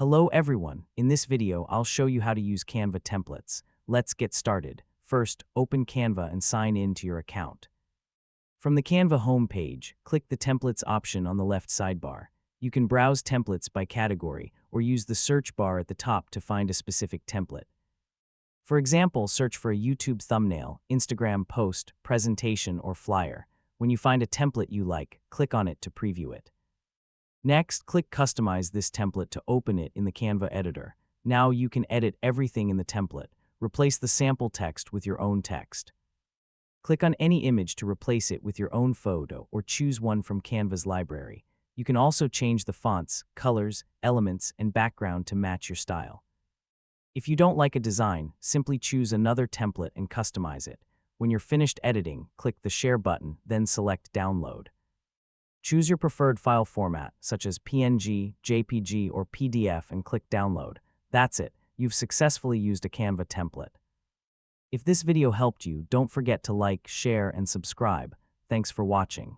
Hello everyone, in this video I'll show you how to use Canva templates. Let's get started. First, open Canva and sign in to your account. From the Canva homepage, click the Templates option on the left sidebar. You can browse templates by category or use the search bar at the top to find a specific template. For example, search for a YouTube thumbnail, Instagram post, presentation, or flyer. When you find a template you like, click on it to preview it. Next, click Customize this template to open it in the Canva editor. Now you can edit everything in the template. Replace the sample text with your own text. Click on any image to replace it with your own photo or choose one from Canva's library. You can also change the fonts, colors, elements, and background to match your style. If you don't like a design, simply choose another template and customize it. When you're finished editing, click the Share button, then select Download. Choose your preferred file format, such as PNG, JPG, or PDF, and click Download. That's it. You've successfully used a Canva template. If this video helped you, don't forget to like, share, and subscribe. Thanks for watching.